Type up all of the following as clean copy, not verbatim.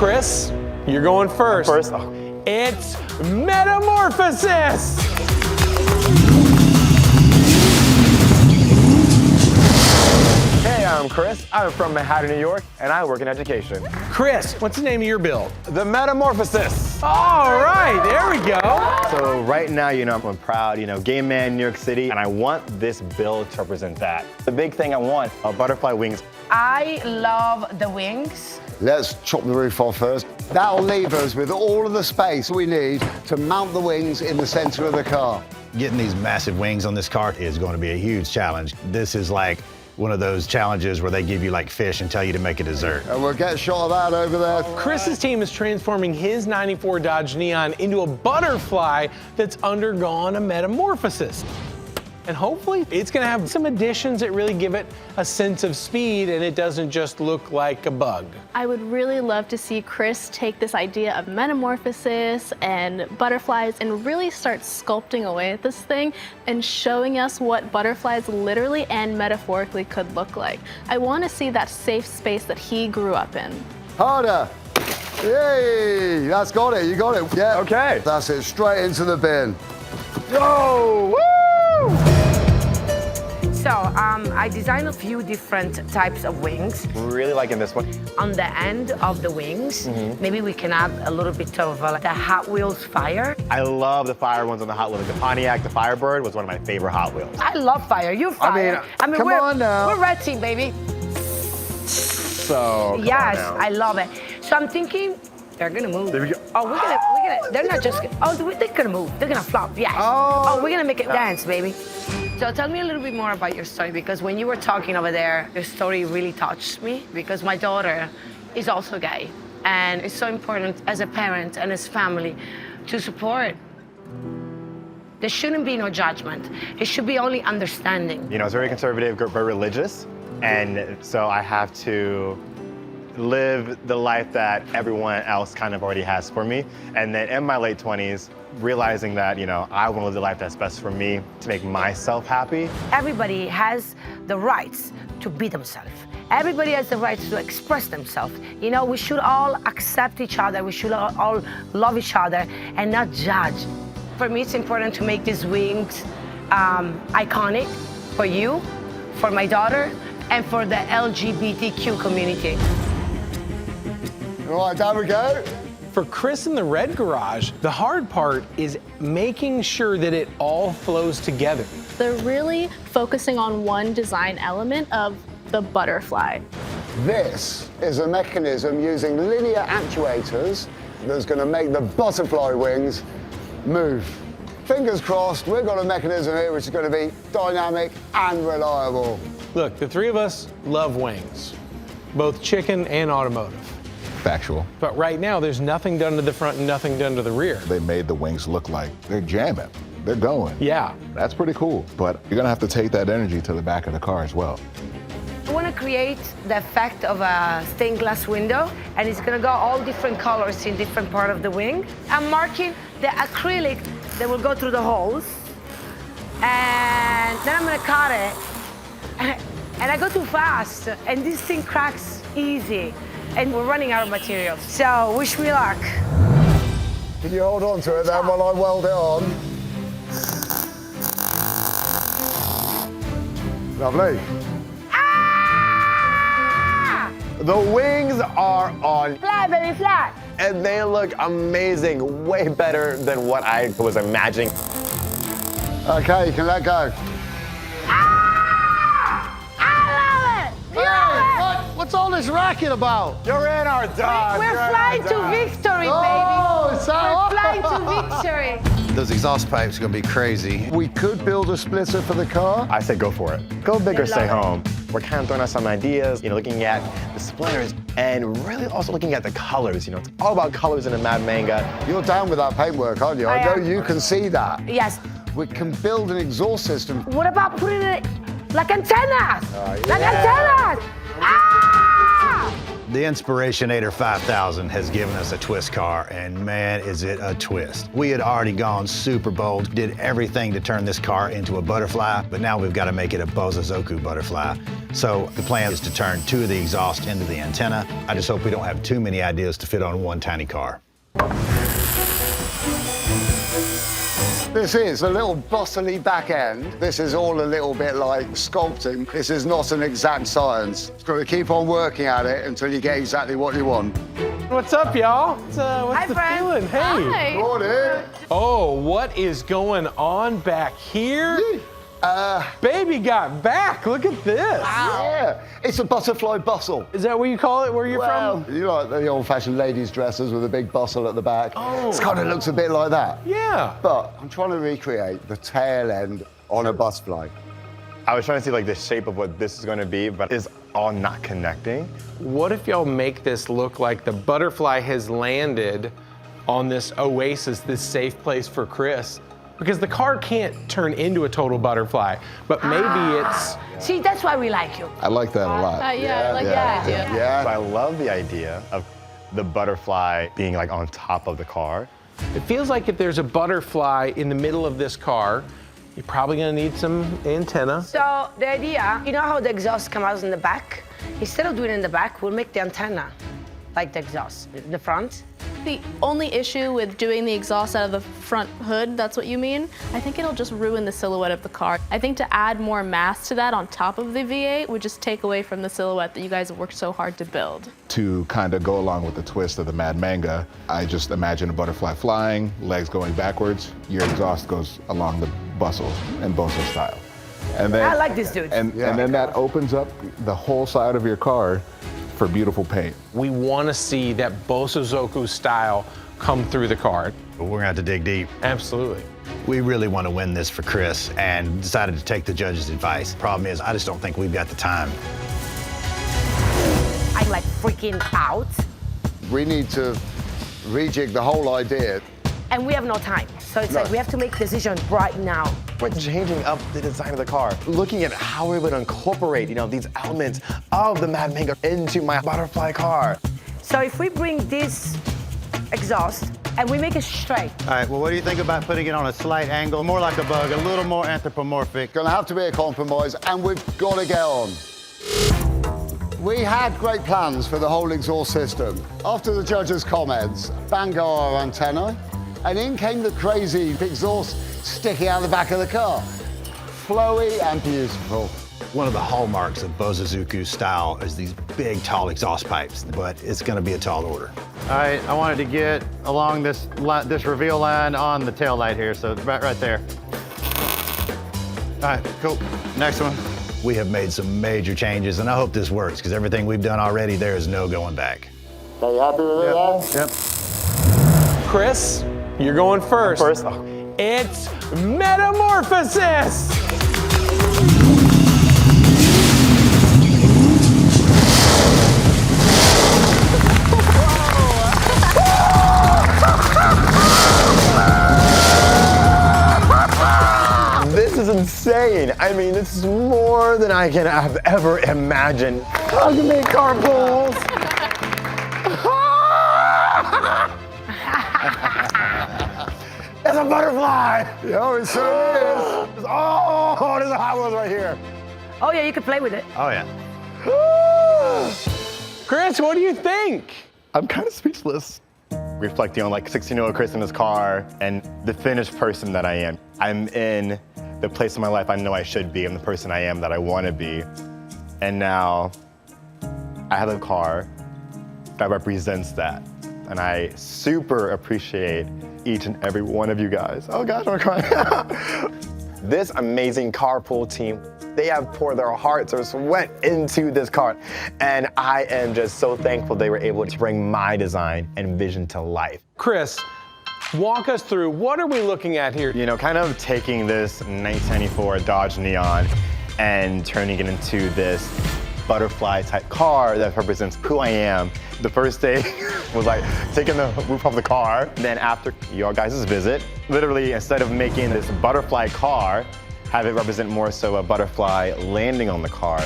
Kris, you're going first. First. It's metamorphosis. Hey, I'm Kris. I'm from Manhattan, New York, and I work in education. Kris, what's the name of your build? The Metamorphosis. All right, there we go. So right now, I'm a proud, gay man in New York City, and I want this build to represent that. The big thing I want are butterfly wings. I love the wings. Let's chop the roof off first. That'll leave us with all of the space we need to mount the wings in the center of the car. Getting these massive wings on this car is going to be a huge challenge. This is like one of those challenges where they give you like fish and tell you to make a dessert. And we'll get a shot of that over there. Kris's team is transforming his 94 Dodge Neon into a butterfly that's undergone a metamorphosis. And hopefully it's gonna have some additions that really give it a sense of speed and it doesn't just look like a bug. I would really love to see Kris take this idea of metamorphosis and butterflies and really start sculpting away at this thing and showing us what butterflies literally and metaphorically could look like. I want to see that safe space that he grew up in. Harder. Yay! That's got it. You got it. Yeah. Okay. That's it. Straight into the bin. Go! Woo! So I designed a few different types of wings. Really liking this one. On the end of the wings, maybe we can add a little bit of the Hot Wheels fire. I love the fire ones on the Hot Wheels. Like the Pontiac, the Firebird was one of my favorite Hot Wheels. I love fire. You fire. come we're, on now. We're red team, baby. So Yes, I love it. So I'm thinking they're gonna move. There we go. Oh, we're gonna. They're not just. Oh, they're gonna move. They're gonna flop. Yes. Oh. We're gonna make it dance, baby. So tell me a little bit more about your story, because when you were talking over there, your story really touched me, because my daughter is also gay, and it's so important as a parent and as family to support. There shouldn't be no judgment. It should be only understanding. It's very conservative, very religious, and so I have to live the life that everyone else kind of already has for me. And then in my late 20s, realizing that, I want to live the life that's best for me to make myself happy. Everybody has the rights to be themselves. Everybody has the right to express themselves. We should all accept each other. We should all love each other and not judge. For me, it's important to make these wings iconic for you, for my daughter, and for the LGBTQ community. All right, down we go. For Kris in the red garage, the hard part is making sure that it all flows together. They're really focusing on one design element of the butterfly. This is a mechanism using linear actuators that's going to make the butterfly wings move. Fingers crossed, we've got a mechanism here which is going to be dynamic and reliable. Look, the three of us love wings, both chicken and automotive. Factual. But right now, there's nothing done to the front and nothing done to the rear. They made the wings look like they're jamming. They're going. Yeah. That's pretty cool. But you're gonna have to take that energy to the back of the car as well. I want to create the effect of a stained glass window, and it's going to go all different colors in different part of the wing. I'm marking the acrylic that will go through the holes, and then I'm going to cut it. And I go too fast, and this thing cracks easy, and we're running out of materials. So wish me luck. Can you hold on to it then while I weld it on? Lovely. The wings are on, Fly, baby, fly. and they look amazing, way better than what I was imagining. Okay, you can let go. I love it. What's all this racket about? You're in our dog. We're flying to victory, Oh, baby. it's that We're flying to victory. Those exhaust pipes are gonna be crazy. We could build a splitter for the car. I say go for it. Go big or stay home. We're kind of throwing out some ideas, looking at the splitters and really also looking at the colors. It's all about colors in a Mad Manga. You're down with that paintwork, aren't you? I know am. you can see that. Yes. We can build an exhaust system. What about putting it like antennas? Like yeah. antennas. Ah! The Inspirationator 5000 has given us a twist car, and man, is it a twist. We had already gone super bold, did everything to turn this car into a butterfly, but now we've got to make it a Bosozoku butterfly. So the plan is to turn 2 of the exhausts into the antenna. I just hope we don't have too many ideas to fit on one tiny car. This is a little bossily back end. This is all a little bit like sculpting. This is not an exact science. You've got to keep on working at it until you get exactly what you want. What's up, y'all? What's Hi, the friend. feeling? Hey. Hi. Morning. Oh, what is going on back here? Baby got back. Look at this. Yeah, it's a butterfly bustle. Is that what you call it where you're from? You like the old-fashioned ladies' dresses with a big bustle at the back. Oh. It kind of looks a bit like that. Yeah. But I'm trying to recreate the tail end on a butterfly. I was trying to see like the shape of what this is going to be, but it's all not connecting. What if y'all make this look like the butterfly has landed on this oasis, this safe place for Kris? Because the car can't turn into a total butterfly, but maybe it's... See, that's why we like you. I like that a lot. Yeah, I like that idea. So I Yeah. love the idea of the butterfly being like on top of the car. It feels like if there's a butterfly in the middle of this car, you're probably gonna need some antenna. So the idea, you know how the exhaust comes out in the back? Instead of doing it in the back, we'll make the antenna like the exhaust, the front. The only issue with doing the exhaust out of the front hood, that's what you mean, I think it'll just ruin the silhouette of the car. I think to add more mass to that on top of the V8 would just take away from the silhouette that you guys have worked so hard to build. To kind of go along with the twist of the Mad Manga, I just imagine a butterfly flying, legs going backwards, your exhaust goes along the bustle in Boso style. And then, I like this dude. And then that opens up the whole side of your car for beautiful paint. We wanna see that Bosozoku style come through the car. But we're gonna have to dig deep. Absolutely. We really want to win this for Kris and decided to take the judge's advice. Problem is, I just don't think we've got the time. I'm like freaking out, We need to rejig the whole idea. and we have no time. So it's like we have to make decisions right now. We're changing up the design of the car, looking at how we're going to incorporate, these elements of the Mad Manga into my butterfly car. So if we bring this exhaust and we make it straight, All right, well, what do you think about putting it on a slight angle, more like a bug, a little more anthropomorphic? Gonna have to be a compromise, and we've got to get on. We had great plans for the whole exhaust system. After the judges' comments, bang go our antenna, and in came the crazy exhaust sticking out the back of the car. Flowy and beautiful. One of the hallmarks of Bosozoku style is these big, tall exhaust pipes, but it's gonna be a tall order. All right, I wanted to get along this reveal line on the tail light here, so right there. All right, cool. Next one. We have made some major changes, and I hope this works, because everything we've done already, there is no going back. Are you happy with it? Yep. Kris, you're going first. First, It's Metamorphosis! this is insane. I mean, this is more than I can have ever imagined. Hug me, carpools. It's a butterfly. Oh, it certainly is. Oh, there's a Hot Wheels right here. oh yeah, you can play with it. Oh, yeah. Kris, what do you think? I'm kind of speechless. Reflecting on like 16-year-old Kris in his car and the finished person that I am. I'm in the place in my life I know I should be. I'm the person I am that I want to be. And now I have a car that represents that. And I super appreciate each and every one of you guys. Oh gosh, I'm crying. This amazing carpool team, they have poured their hearts or sweat into this car. And I am just so thankful they were able to bring my design and vision to life. Kris, walk us through, what are we looking at here? You know, kind of taking this 1994 Dodge Neon and turning it into this butterfly type car that represents who I am. The first day was like taking the roof off the car. Then after your guys' visit, literally instead of making this butterfly car, have it represent more so a butterfly landing on the car.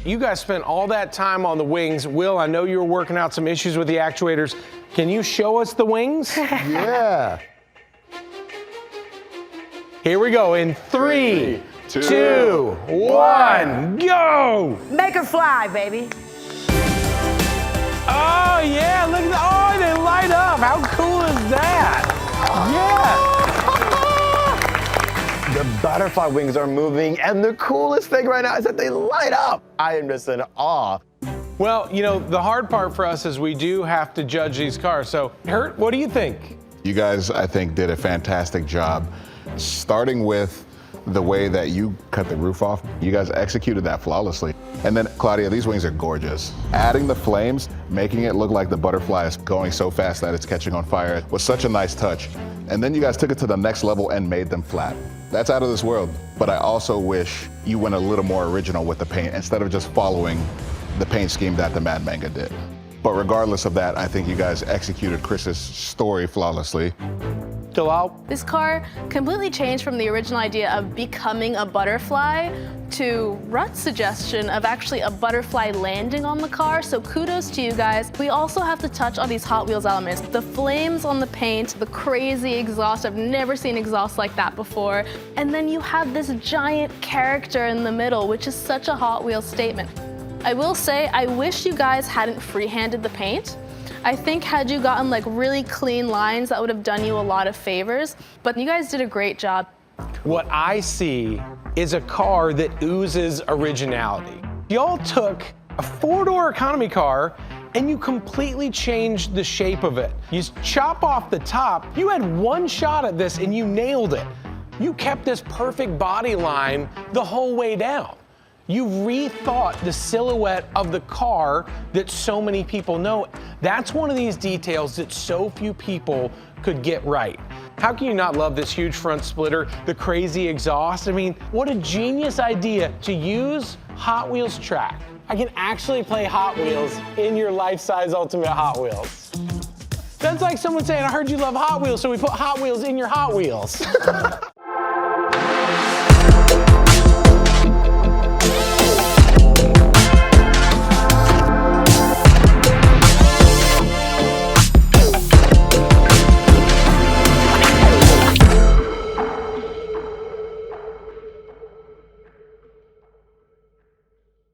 You guys spent all that time on the wings. Will, I know you were working out some issues with the actuators. Can you show us the wings? Yeah. Here we go in 3, 2, 1, go! Make her fly, baby. Oh yeah, look at that. Oh, they light up. How cool is that? Yeah. The butterfly wings are moving, and the coolest thing right now is that they light up. I am just in awe. Well, you know, the hard part for us is we do have to judge these cars. So, Hurt, what do you think? You guys, I think, did a fantastic job, starting with the way that you cut the roof off. You guys executed that flawlessly. And then, Claudia, these wings are gorgeous. Adding the flames, making it look like the butterfly is going so fast that it's catching on fire was such a nice touch. And then you guys took it to the next level and made them flat. That's out of this world. But I also wish you went a little more original with the paint instead of just following the paint scheme that the Mad Manga did. But regardless of that, I think you guys executed Chris's story flawlessly. Dalal? This car completely changed from the original idea of becoming a butterfly to Rut's suggestion of actually a butterfly landing on the car, so kudos to you guys. We also have to touch on these Hot Wheels elements. The flames on the paint, the crazy exhaust, I've never seen exhaust like that before. And then you have this giant character in the middle, which is such a Hot Wheels statement. I will say, I wish you guys hadn't free-handed the paint. I think had you gotten like really clean lines, that would have done you a lot of favors, but you guys did a great job. What I see is a car that oozes originality. Y'all took a 4-door economy car and you completely changed the shape of it. You chop off the top. You had one shot at this and you nailed it. You kept this perfect body line the whole way down. You rethought the silhouette of the car that so many people know. That's one of these details that so few people could get right. How can you not love this huge front splitter, the crazy exhaust? I mean, what a genius idea to use Hot Wheels track. I can actually play Hot Wheels in your life-size Ultimate Hot Wheels. That's like someone saying, I heard you love Hot Wheels, so we put Hot Wheels in your Hot Wheels.